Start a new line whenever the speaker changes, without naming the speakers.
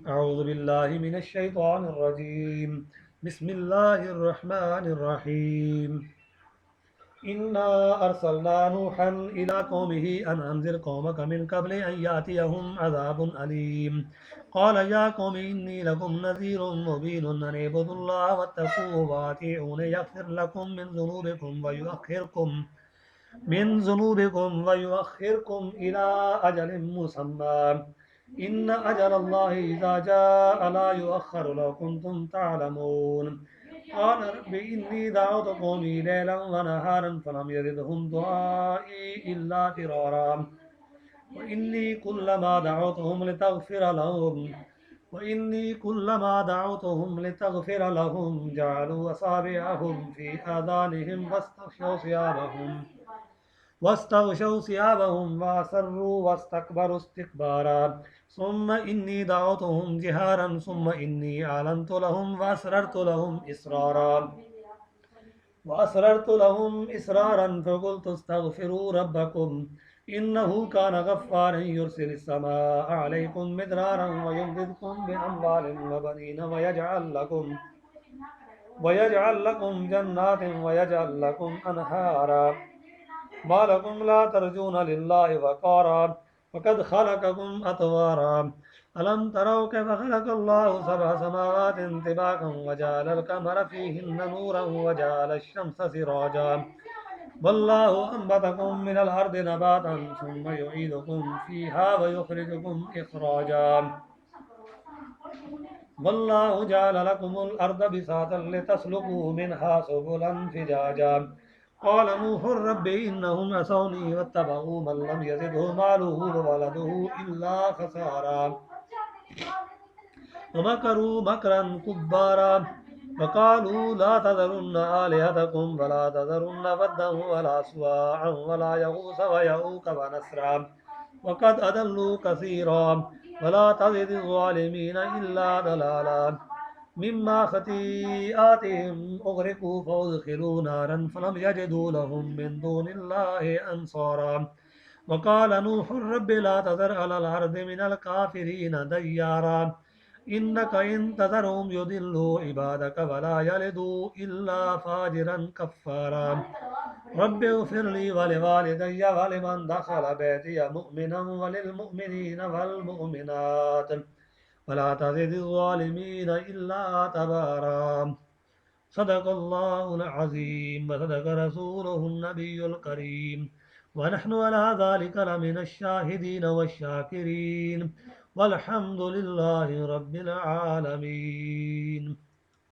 أعوذ بالله من الشيطان الرجيم. بسم الله الرحمن الرحيم. إنا أرسلنا نوحا إلى قومه أن أنذر قومك من قبل أن يأتيهم عذاب أليم. قال يا قوم إني لكم نذير مبين أن اعبدوا الله واتقوه وأطيعون يغفر لكم من ذنوبكم إلى أجل مسمى. إن أجل الله إذا جاء لا يؤخر لو كنتم تعلمون. قال رب إني دعوت قومي ليلا ونهارا فلم يزدهم دعائي إلا فرارا. وإني كلما دعوتهم لتغفر لهم وإني كلما دعوتهم لتغفر لهم جعلوا أصابعهم في آذانهم واستغشوا ثيابهم وأسروا واستكبروا استكبارا. ثم إني دعوتهم جهارا ثم إني أعلنت لهم وأسررت لهم إسرارا فقلت استغفروا ربكم إنه كان غفارا يرسل السماء عليكم مدرارا ويمددكم بأموال وبنين ويجعل لكم جنات ويجعل لكم أنهارا. ما لكم لا ترجون لله وقارا وقد خلقكم أطوارا. ألم تروا كيف خلق الله سبع سماوات طباقا وجعل القمر فيهن نورا وجعل الشمس سراجا والله أنبتكم من الأرض نباتا ثم يعيدكم فيها ويخرجكم إخراجا والله جعل لكم الأرض بساطا لتسلكوا منها سبلا فجاجا. قال نوح رب إنهم عصوني واتبعوا من لم يزده ماله وولده إلا خسارا. ومكروا مكرا كبارا وقالوا لا تذرن آلهتكم ولا تذرن ودا ولا سواعا ولا يغوث ويعوق ونسرا وقد أضلوا كثيرا ولا تزد الظالمين إلا ضلالا. مما خطيئاتهم أغرقوا فأدخلوا نارا فلم يجدوا لهم من دون الله أنصارا. وقال نوح رب لا تذر على الأرض من الكافرين ديارا إنك إن تذرهم يضلوا عبادك ولا يلدوا إلا فاجرا كفارا. رب اغفر لي ولوالدي ولمن دخل بيتي مؤمنا وللمؤمنين والمؤمنات ولا تزد الظالمين إلا تبارا. صدق الله العظيم وصدق رسوله النبي الكريم ونحن على ذلك لمن الشاهدين والشاكرين والحمد لله رب العالمين.